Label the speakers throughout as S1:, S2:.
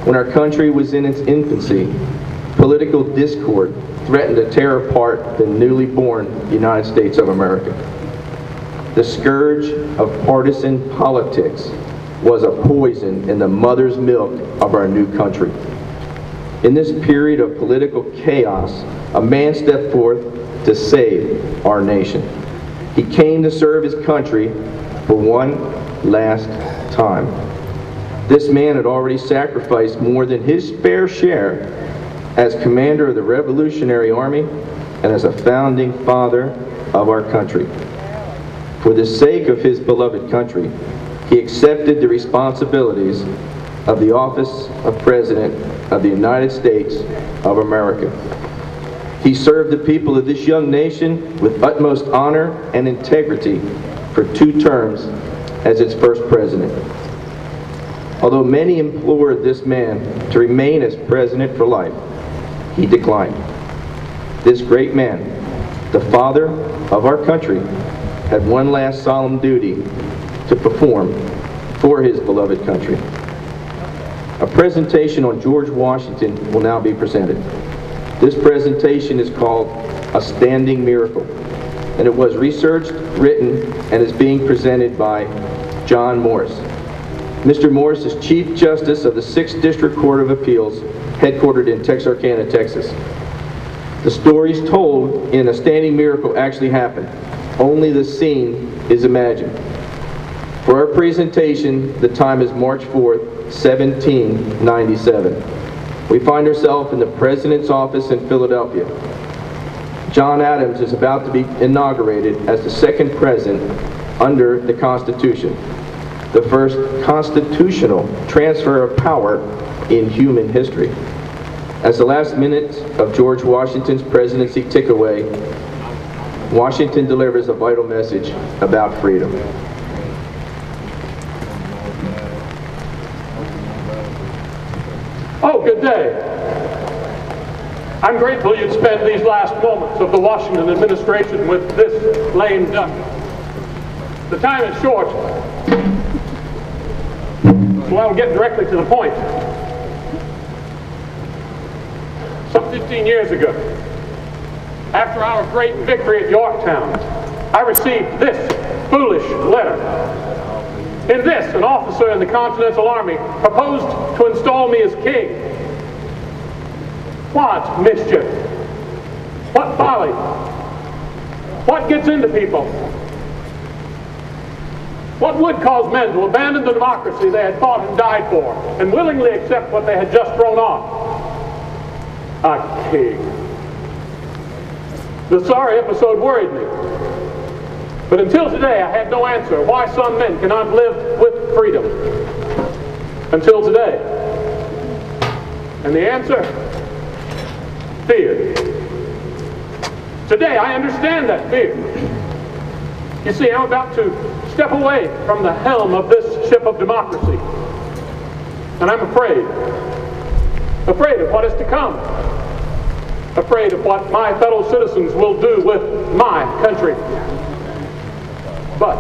S1: When our country was in its infancy, political discord threatened to tear apart the newly born United States of America. The scourge of partisan politics was a poison in the mother's milk of our new country. In this period of political chaos, a man stepped forth to save our nation. He came to serve his country for one last time. This man had already sacrificed more than his fair share as commander of the Revolutionary Army and as a founding father of our country. For the sake of his beloved country, he accepted the responsibilities of the office of President of the United States of America. He served the people of this young nation with utmost honor and integrity for 2 terms as its first president. Although many implored this man to remain as president for life, he declined. This great man, the father of our country, had one last solemn duty to perform for his beloved country. A presentation on George Washington will now be presented. This presentation is called A Standing Miracle, and it was researched, written, and is being presented by John Morris. Mr. Morris is Chief Justice of the 6th District Court of Appeals, headquartered in Texarcana, Texas. The stories told in A Standing Miracle actually happened. Only the scene is imagined. For our presentation, the time is March 4th, 1797. We find ourselves in the President's office in Philadelphia. John Adams is about to be inaugurated as the 2nd President under the Constitution, the first constitutional transfer of power in human history. As the last minutes of George Washington's presidency tick away, Washington delivers a vital message about freedom.
S2: Oh, good day. I'm grateful you'd spend these last moments of the Washington administration with this lame duck. The time is short, so I'll get directly to the point. Some 15 years ago, after our great victory at Yorktown, I received this foolish letter. In this, an officer in the Continental Army proposed to install me as king. What mischief? What folly? What gets into people? What would cause men to abandon the democracy they had fought and died for, and willingly accept what they had just thrown off? A king. The sorry episode worried me. But until today, I had no answer why some men cannot live with freedom. Until today. And the answer? Fear. Today, I understand that fear. You see, I'm about to step away from the helm of this ship of democracy. And I'm afraid. Afraid of what is to come. Afraid of what my fellow citizens will do with my country. But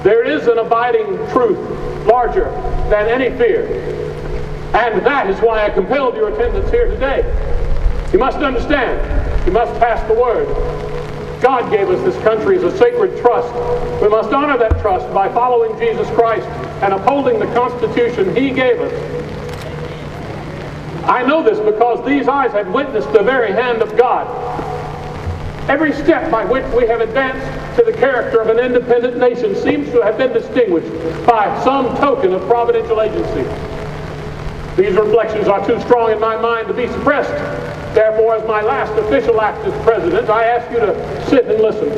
S2: there is an abiding truth larger than any fear. And that is why I compelled your attendance here today. You must understand. You must pass the word. God gave us this country as a sacred trust. We must honor that trust by following Jesus Christ and upholding the Constitution He gave us. I know this because these eyes have witnessed the very hand of God. Every step by which we have advanced to the character of an independent nation seems to have been distinguished by some token of providential agency. These reflections are too strong in my mind to be suppressed. Therefore, as my last official act as president, I ask you to sit and listen,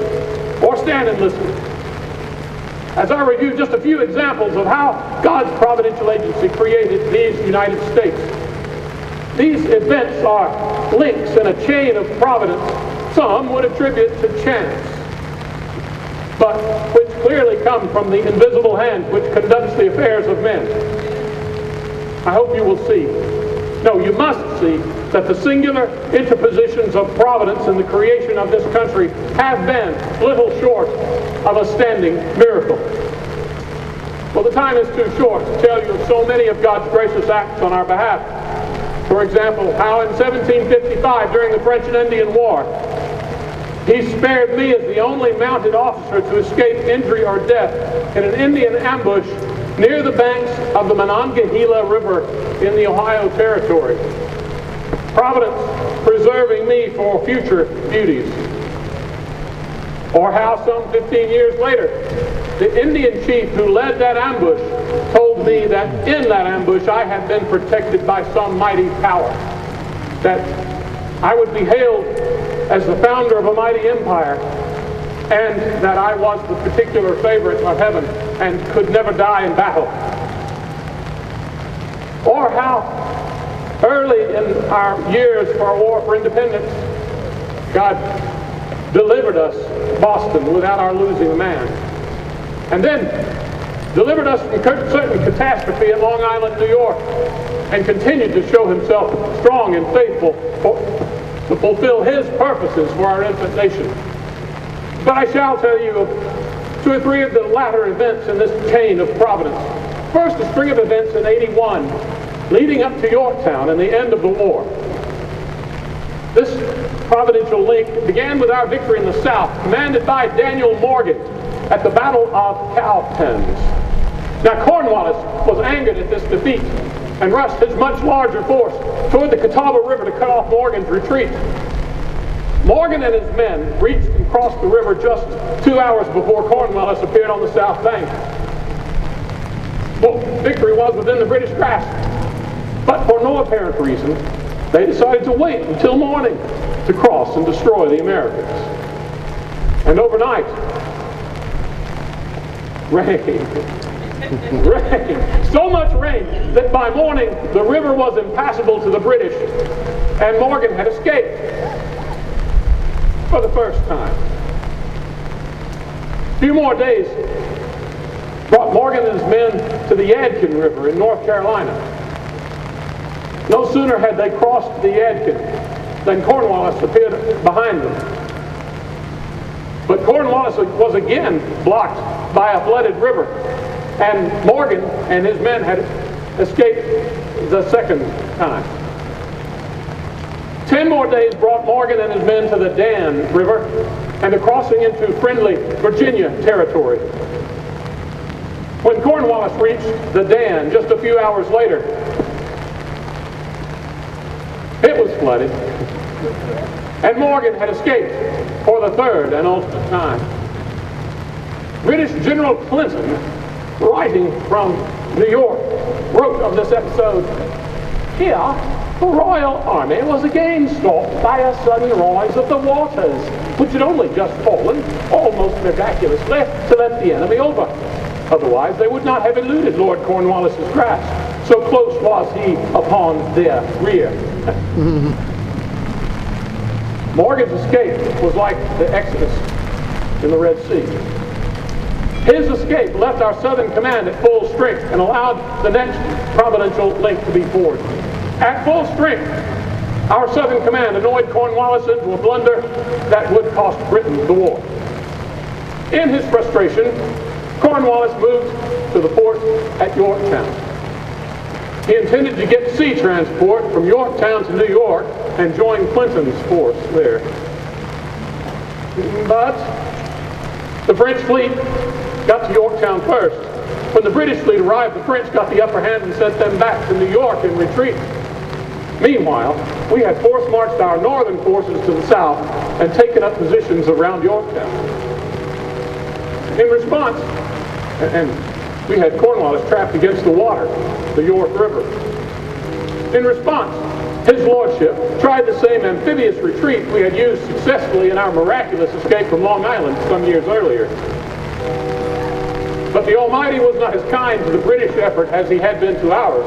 S2: or stand and listen, as I review just a few examples of how God's providential agency created these United States. These events are links in a chain of providence some would attribute to chance, but which clearly come from the invisible hand which conducts the affairs of men. I hope you will see, no, you must see, that the singular interpositions of providence in the creation of this country have been little short of a standing miracle. Well, the time is too short to tell you of so many of God's gracious acts on our behalf. For example, how in 1755, during the French and Indian War, he spared me as the only mounted officer to escape injury or death in an Indian ambush near the banks of the Monongahela River in the Ohio Territory. Providence preserving me for future duties. Or how some 15 years later, the Indian chief who led that ambush told me that in that ambush I had been protected by some mighty power, that I would be hailed as the founder of a mighty empire, and that I was the particular favorite of heaven and could never die in battle. Or how early in our years for our war for independence, God delivered us Boston without our losing a man. And then delivered us from certain catastrophe in Long Island, New York, and continued to show himself strong and faithful to fulfill his purposes for our infant nation. But I shall tell you of 2 or 3 of the latter events in this chain of providence. First, a string of events in '81, leading up to Yorktown and the end of the war. This providential link began with our victory in the South, commanded by Daniel Morgan at the Battle of Cowpens. Now, Cornwallis was angered at this defeat and rushed his much larger force toward the Catawba River to cut off Morgan's retreat. Morgan and his men reached and crossed the river just 2 hours before Cornwallis appeared on the south bank. Well, victory was within the British grasp, but for no apparent reason, they decided to wait until morning to cross and destroy the Americans. And overnight, rain. Rain. So much rain that by morning the river was impassable to the British, and Morgan had escaped for the first time. A few more days brought Morgan and his men to the Yadkin River in North Carolina. No sooner had they crossed the Yadkin than Cornwallis appeared behind them. But Cornwallis was again blocked by a flooded river, and Morgan and his men had escaped the second time. 10 more days brought Morgan and his men to the Dan River and a crossing into friendly Virginia territory. When Cornwallis reached the Dan just a few hours later, it was flooded, and Morgan had escaped for the third and ultimate time. British General Clinton, writing from New York, wrote of this episode, "Here, the Royal Army was again stopped by a sudden rise of the waters, which had only just fallen, almost miraculously, to let the enemy over. Otherwise, they would not have eluded Lord Cornwallis's grasp. So close was he upon their rear." Morgan's escape was like the Exodus in the Red Sea. His escape left our Southern command at full strength and allowed the next providential link to be forged. At full strength, our Southern command annoyed Cornwallis into a blunder that would cost Britain the war. In his frustration, Cornwallis moved to the fort at Yorktown. He intended to get sea transport from Yorktown to New York and join Clinton's force there. But the French fleet got to Yorktown first. When the British fleet arrived, the French got the upper hand and sent them back to New York in retreat. Meanwhile, we had force-marched our northern forces to the south and taken up positions around Yorktown. In response, and we had Cornwallis trapped against the water, the York River. In response, his lordship tried the same amphibious retreat we had used successfully in our miraculous escape from Long Island some years earlier. But the Almighty was not as kind to the British effort as he had been to ours.